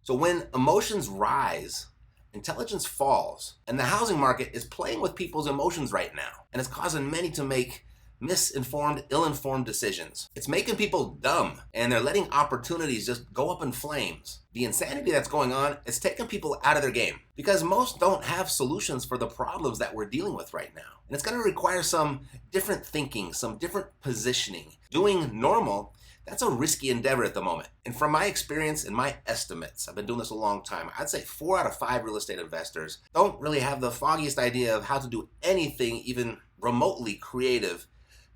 So when emotions rise, intelligence falls, and the housing market is playing with people's emotions right now, and it's causing many to make misinformed, ill-informed decisions. It's making people dumb, and they're letting opportunities just go up in flames. The insanity that's going on is taking people out of their game because most don't have solutions for the problems that we're dealing with right now. And it's going to require some different thinking, some different positioning. Doing normal, that's a risky endeavor at the moment. And from my experience and my estimates, I've been doing this a long time, I'd say 4 out of 5 real estate investors don't really have the foggiest idea of how to do anything even remotely creative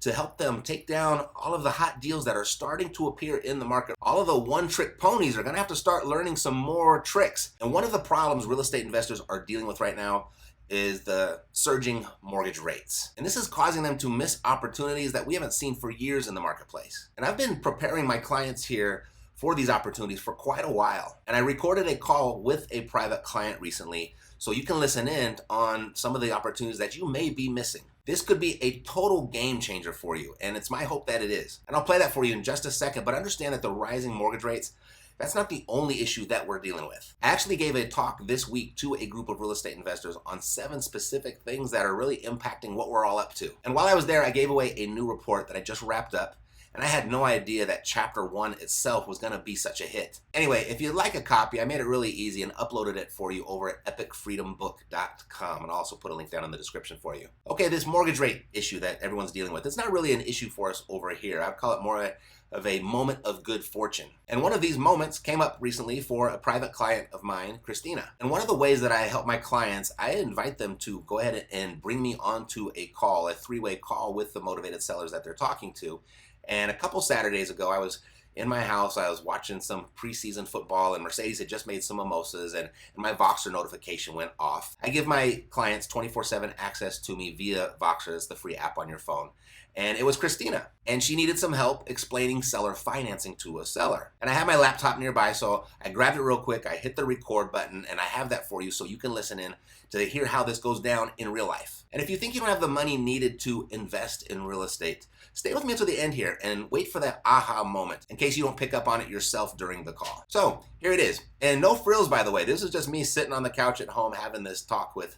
to help them take down all of the hot deals that are starting to appear in the market. All of the one-trick ponies are gonna have to start learning some more tricks. And one of the problems real estate investors are dealing with right now is the surging mortgage rates. And this is causing them to miss opportunities that we haven't seen for years in the marketplace. And I've been preparing my clients here for these opportunities for quite a while. And I recorded a call with a private client recently so you can listen in on some of the opportunities that you may be missing. This could be a total game changer for you, and it's my hope that it is. And I'll play that for you in just a second, but understand that the rising mortgage rates, that's not the only issue that we're dealing with. I actually gave a talk this week to a group of real estate investors on 7 specific things that are really impacting what we're all up to. And while I was there, I gave away a new report that I just wrapped up, and I had no idea that chapter 1 itself was gonna be such a hit. Anyway, if you'd like a copy, I made it really easy and uploaded it for you over at epicfreedombook.com, and I'll also put a link down in the description for you. Okay, this mortgage rate issue that everyone's dealing with, it's not really an issue for us over here. I'd call it more of a moment of good fortune. And one of these moments came up recently for a private client of mine, Christina. And one of the ways that I help my clients, I invite them to go ahead and bring me onto a call, a 3-way call with the motivated sellers that they're talking to. And a couple Saturdays ago, I was in my house, I was watching some preseason football, and Mercedes had just made some mimosas, and my Voxer notification went off. I give my clients 24/7 access to me via Voxer, it's the free app on your phone. And it was Christina, and she needed some help explaining seller financing to a seller. And I had my laptop nearby, so I grabbed it real quick, I hit the record button, and I have that for you so you can listen in to hear how this goes down in real life. And if you think you don't have the money needed to invest in real estate, stay with me until the end here and wait for that aha moment in case you don't pick up on it yourself during the call. So here it is. And no frills, by the way. This is just me sitting on the couch at home having this talk with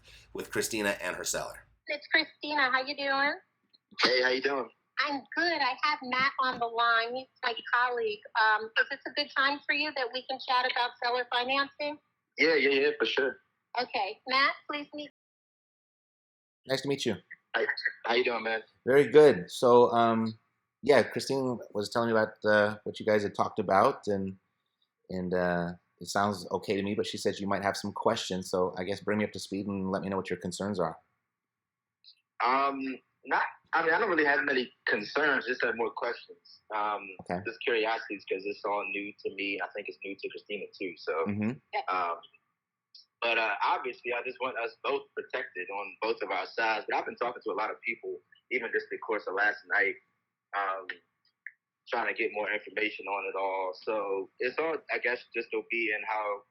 Christina and her seller. It's Christina. How you doing? Hey, how you doing? I'm good. I have Matt on the line. He's my colleague. Is this a good time for you that we can chat about seller financing? Yeah, for sure. Okay. Matt, please meet. Nice to meet you. How you doing, man? Very good. So, yeah, Christine was telling me about what you guys had talked about, and it sounds okay to me, but she said you might have some questions. So I guess bring me up to speed and let me know what your concerns are. I don't really have many concerns, just have more questions. Okay. Just curiosities because it's all new to me. I think it's new to Christina too. So, but obviously, I just want us both protected on both of our sides. But I've been talking to a lot of people, even just the course of last night, trying to get more information on it all. So it's all, I guess, just will be in how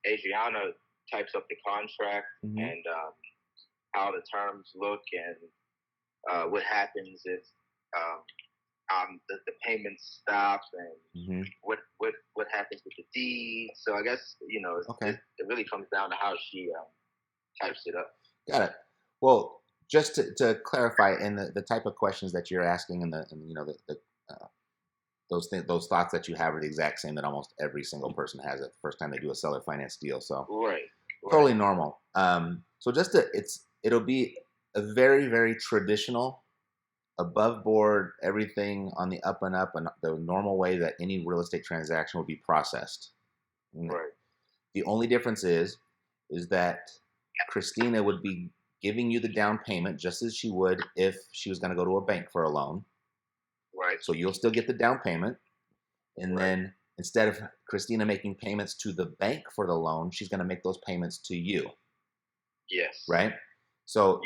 Adriana types up the contract and how the terms look and what happens if the payment stops and what happens with the deed. So I guess, it really comes down to how she types it up. Got it. Well, just to clarify, and the type of questions that you're asking and those thoughts that you have are the exact same that almost every single person has at the first time they do a seller finance deal. So totally normal. So it'll be a very, very traditional, above board, everything on the up and up, and the normal way that any real estate transaction would be processed. Right. The only difference is that Christina would be giving you the down payment just as she would if she was going to go to a bank for a loan. Right. So you'll still get the down payment, and then instead of Christina making payments to the bank for the loan, she's going to make those payments to you. Yes. Right. So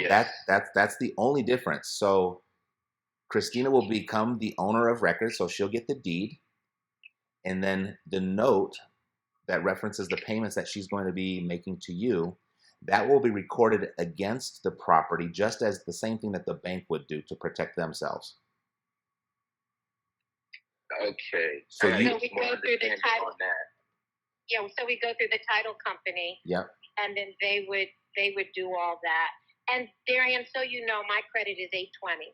that's the only difference. So Christina will become the owner of record, so she'll get the deed, and then the note that references the payments that she's going to be making to you, that will be recorded against the property, just as the same thing that the bank would do to protect themselves. Okay. So we go through the type. On that. Yeah, so we go through the title company. Yep. And then they would do all that. And Darian, so you know, my credit is 820.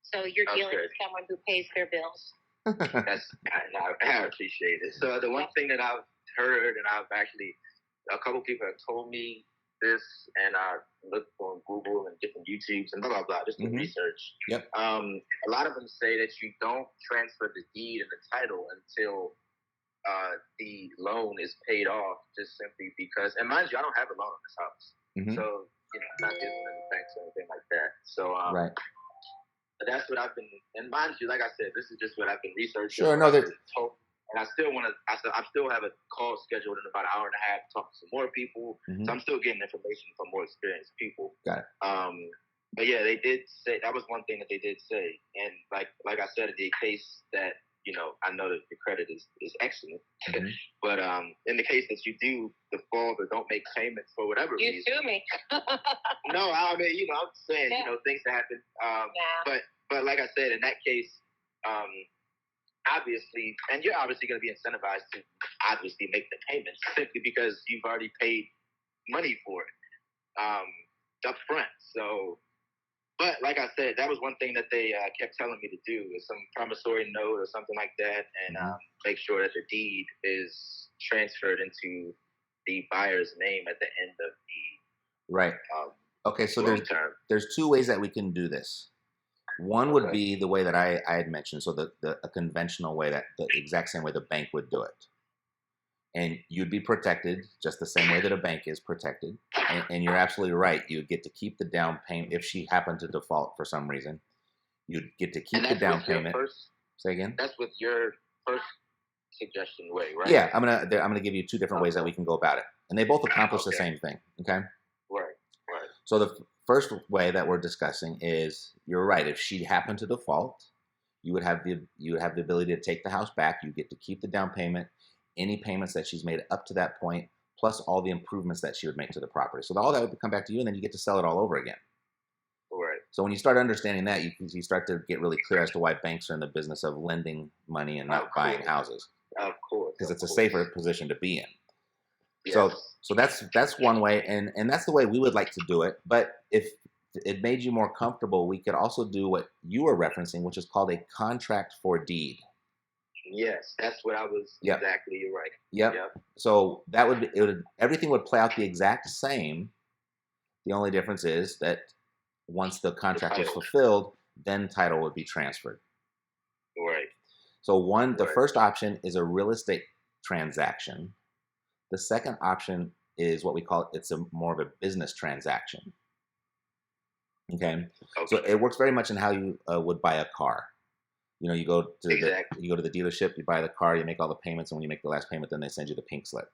So you're dealing with someone who pays their bills. I appreciate it. So the one thing that I've heard, and I've actually, a couple people have told me this, and I looked on Google and different YouTubes and blah, blah, blah, just do research. Yep. A lot of them say that you don't transfer the deed and the title until the loan is paid off, just simply because, and mind you, I don't have a loan on this house. So, you know, I'm not dealing with any banks or anything like that. So, right. That's what I've been, and mind you, like I said, this is just what I've been researching. Sure, no, and I still want to, I still have a call scheduled in about an hour and a half to talk to some more people. So I'm still getting information from more experienced people. Got it. But yeah, they did say, that was one thing that they did say. And like I said, in the case that, you know, I know that the credit is excellent. But in the case that you do default or don't make payments for whatever reason. You sue me. No, I mean, you know, I'm saying, you know, things happen. But like I said, in that case, obviously, and you're obviously going to be incentivized to obviously make the payments simply because you've already paid money for it up front. So, but like I said, that was one thing that they kept telling me to do, is some promissory note or something like that, and make sure that the deed is transferred into the buyer's name at the end of the right. Okay, so there's two ways that we can do this. One would be the way that I had mentioned, so a conventional way, that the exact same way the bank would do it. And you'd be protected just the same way that a bank is protected. And you're absolutely right. You'd get to keep the down payment. If she happened to default for some reason, you'd get to keep the down payment. Say again? That's with your first suggestion way, right? Yeah, I'm gonna give you two different ways that we can go about it. And they both accomplish the same thing, okay? Right. So the first way that we're discussing is, you're right, if she happened to default, you would have the ability to take the house back. You get to keep the down payment, any payments that she's made up to that point, plus all the improvements that she would make to the property. So all that would come back to you, and then you get to sell it all over again. Right. So when you start understanding that, you start to get really clear as to why banks are in the business of lending money and not buying houses. Of course. Because it's a safer position to be in. Yes. So that's one way, and that's the way we would like to do it. But if it made you more comfortable, we could also do what you were referencing, which is called a contract for deed. Yes, that's what I was exactly right. Yep. So that everything would play out the exact same. The only difference is that once the contract is fulfilled, then title would be transferred. Right. So the first option is a real estate transaction. The second option is what we call, it's more of a business transaction. Okay. So it works very much in how you would buy a car. You know, you go to the dealership, you buy the car, you make all the payments, and when you make the last payment, then they send you the pink slip.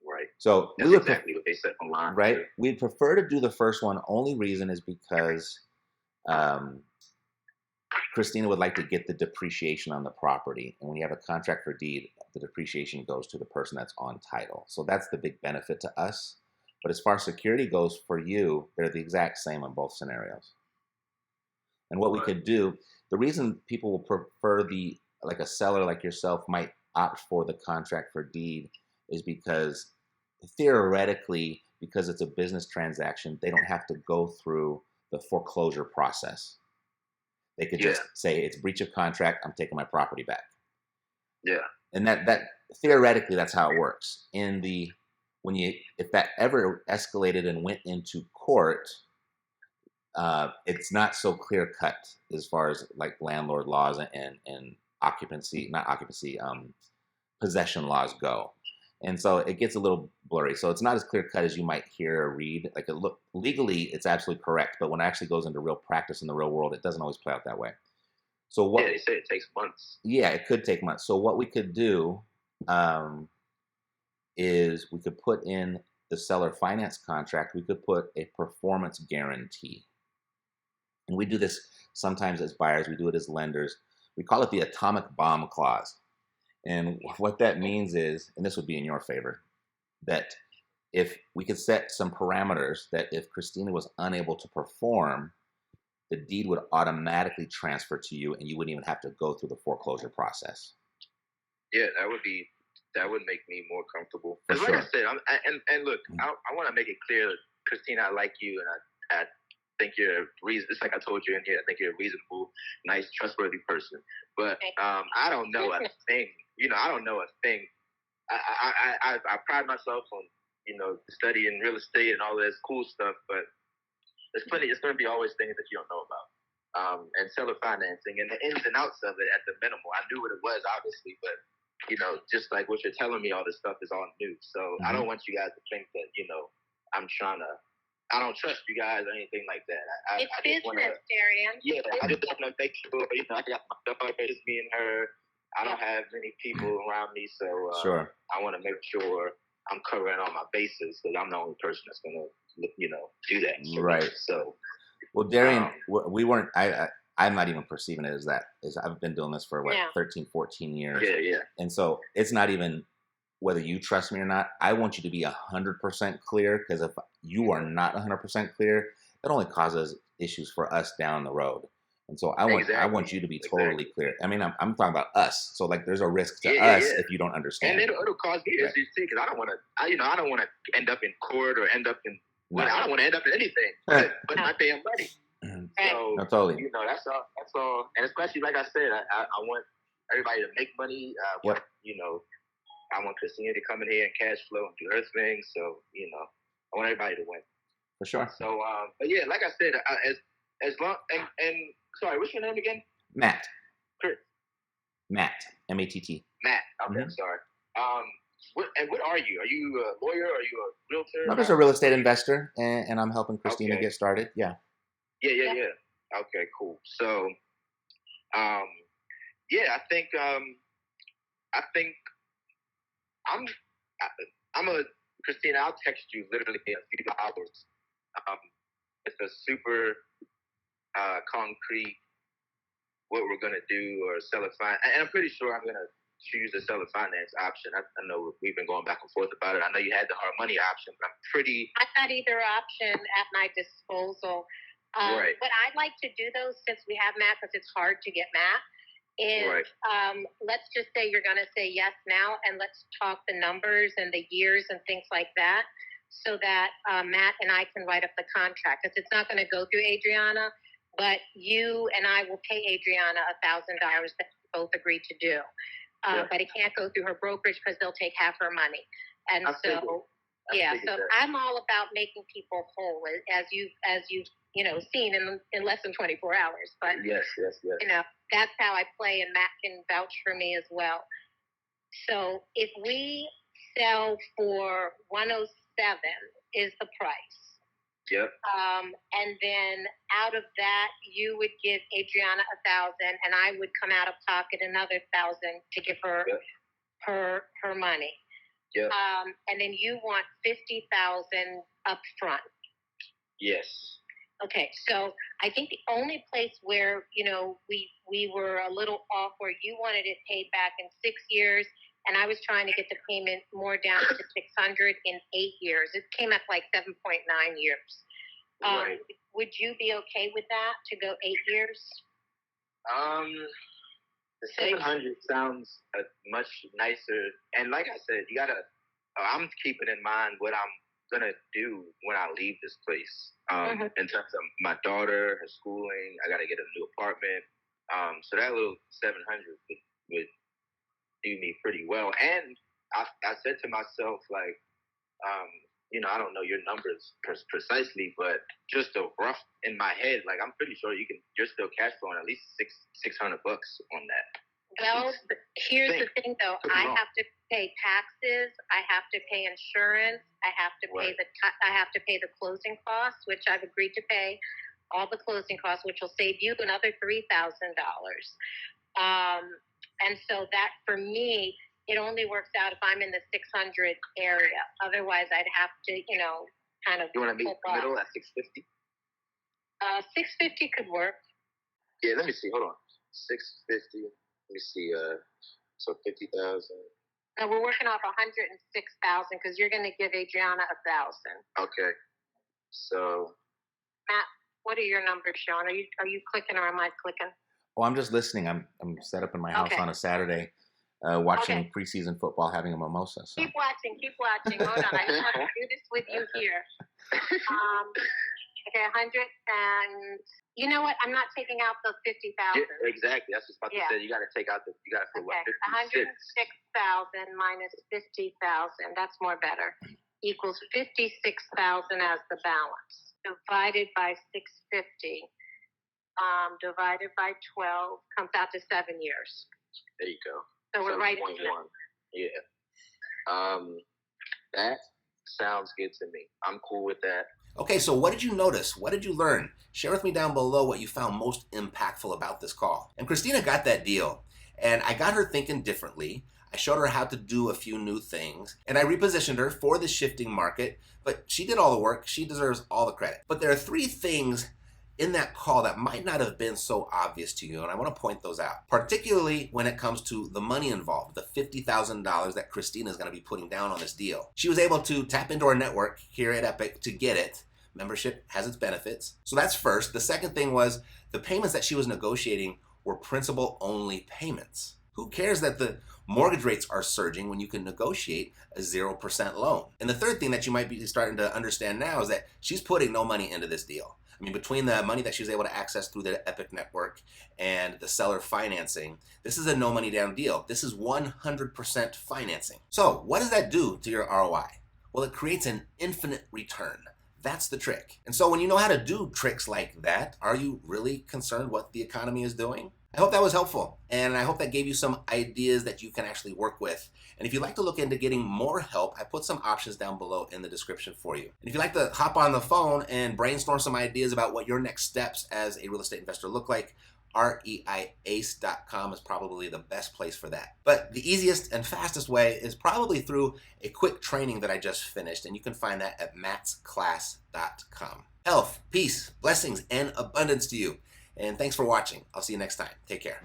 Right. So that's exactly what they said online. Right. We'd prefer to do the first one. Only reason is because Christina would like to get the depreciation on the property, and when you have a contract for deed, the depreciation goes to the person that's on title. So that's the big benefit to us. But as far as security goes for you, they're the exact same in both scenarios. And what we could do, the reason people will prefer like a seller like yourself might opt for the contract for deed is because theoretically, because it's a business transaction, they don't have to go through the foreclosure process. They could just say, it's breach of contract, I'm taking my property back. Yeah. And that theoretically, that's how it works. If that ever escalated and went into court, it's not so clear cut as far as like landlord laws and possession laws go. And so it gets a little blurry. So it's not as clear cut as you might hear or read. Like legally, it's absolutely correct. But when it actually goes into real practice in the real world, it doesn't always play out that way. So they say it takes months. Yeah, it could take months. So what we could do is we could put in the seller finance contract, we could put a performance guarantee. And we do this sometimes as buyers, we do it as lenders. We call it the atomic bomb clause. And what that means is, and this would be in your favor, that if we could set some parameters that if Christina was unable to perform, the deed would automatically transfer to you and you wouldn't even have to go through the foreclosure process. Yeah, that would be That would make me more comfortable. For Because sure. like I said, and look, I want to make it clear, Christina, I like you, and I think you're it's like I told you in here. I think you're a reasonable, nice, trustworthy person. But I don't know a thing. I don't know a thing. I pride myself on studying real estate and all this cool stuff, but there's plenty. It's going to be always things that you don't know about. And seller financing and the ins and outs of it at the minimal. I knew what it was, obviously, but just like what you're telling me, all this stuff is all new. So I don't want you guys to think that I don't trust you guys or anything like that. It's business, Darian. Yeah, I just want to make sure. I got my daughter, it's me and her. I don't have many people around me, so Sure. I want to make sure I'm covering all my bases because I'm the only person that's gonna do that. Right. So. Well, Darian, we weren't. I'm not even perceiving it as that. I've been doing this for 13, 14 years. Yeah. And so it's not even whether you trust me or not. I want you to be 100% clear, because if you are not 100% clear, it only causes issues for us down the road. And so I want you to be totally clear. I mean, I'm talking about us. So like, there's a risk to us if you don't understand. And it'll cause me issues too, because I don't want to end up in court or end up in. Well, I don't want to end up in anything but my damn money. So, no, totally. That's all. And especially, like I said, I want everybody to make money. I want Christina to come in here and cash flow and do her thing. So, I want everybody to win. For sure. So, but yeah, like I said, as long, and sorry, what's your name again? Matt. Chris. Matt. M-A-T-T. Matt. Okay, I'm sorry. What are you? Are you a lawyer? Are you a realtor? I'm just a real estate investor, and I'm helping Christina get started. Yeah. Yeah. Okay, cool. So, I think Christina, I'll text you literally in a few hours. It's a super concrete what we're gonna do or seller finance, and I'm pretty sure I'm gonna choose the seller finance option. I know we've been going back and forth about it. I know you had the hard money option, but I've got either option at my disposal. Right. What I'd like to do, though, since we have Matt, because it's hard to get Matt, is let's just say you're going to say yes now, and let's talk the numbers and the years and things like that, so that Matt and I can write up the contract. Because it's not going to go through Adriana, but you and I will pay Adriana $1,000 that we both agreed to do. But it can't go through her brokerage because they'll take half her money. And so I'm all about making people whole, as you've seen in less than 24 hours. But yes. that's how I play, and Matt can vouch for me as well. So if we sell for 107 is the price. Yep. And then out of that, you would give Adriana $1,000, and I would come out of pocket another $1,000 to give her her money. Yep. And then you want $50,000 up front. Yes. Okay, so I think the only place where we were a little off, where you wanted it paid back in 6 years, and I was trying to get the payment more down to $600 in 8 years. It came up like 7.9 years. Right. Would you be okay with that, to go 8 years? The 700 sounds much nicer. And like I said, you gotta. I'm keeping in mind what I'm gonna do when I leave this place. In terms of my daughter, her schooling, I gotta get a new apartment. So that little 700 would do me pretty well. And I said to myself, like, I don't know your numbers precisely, but just a rough in my head, like, I'm pretty sure you're still cash flowing at least $600 on that. Well, here's the thing, though. I have to pay taxes. I have to pay insurance. I have to pay the closing costs, which I've agreed to pay, all the closing costs, which will save you another $3,000. And so that, for me, it only works out if I'm in the 600 area. Otherwise, I'd have to, kind of. You want to meet in the middle at 650? 650 could work. Yeah, let me see. Hold on. 650. Let me see. So 50,000. No, we're working off 106,000 because you're going to give Adriana 1,000. Okay. So. Matt, what are your numbers showing? Are you clicking or am I clicking? Oh, I'm just listening. I'm set up in my house on a Saturday. watching preseason football, having a mimosa. So. Keep watching. Hold on, I just want to do this with you here. Okay, 100 and you know what? I'm not taking out the 50,000. Yeah, exactly. That's just about to say. You got to take out the. You got to say what? 106,000 minus 50,000. That's more better. Equals 56,000 as the balance. Divided by 650. Divided by 12 comes out to 7 years. There you go. So we're right in that. Yeah. That sounds good to me. I'm cool with that. Okay, so what did you notice? What did you learn? Share with me down below what you found most impactful about this call. And Christina got that deal, and I got her thinking differently. I showed her how to do a few new things, and I repositioned her for the shifting market, but she did all the work. She deserves all the credit. But there are 3 things in that call that might not have been so obvious to you, and I want to point those out, particularly when it comes to the money involved, the $50,000 that Christina is going to be putting down on this deal. She was able to tap into our network here at Epic to get it. Membership has its benefits. So that's first. The second thing was the payments that she was negotiating were principal-only payments. Who cares that the mortgage rates are surging when you can negotiate a 0% loan? And the third thing that you might be starting to understand now is that she's putting no money into this deal. I mean, between the money that she was able to access through the Epic network and the seller financing, this is a no money down deal. This is 100% financing. So what does that do to your ROI? Well, it creates an infinite return. That's the trick. And so when you know how to do tricks like that, are you really concerned what the economy is doing? I hope that was helpful, and I hope that gave you some ideas that you can actually work with. And if you'd like to look into getting more help, I put some options down below in the description for you. And if you'd like to hop on the phone and brainstorm some ideas about what your next steps as a real estate investor look like, reiace.com is probably the best place for that. But the easiest and fastest way is probably through a quick training that I just finished, and you can find that at mattsclass.com. Health, peace, blessings, and abundance to you. And thanks for watching. I'll see you next time. Take care.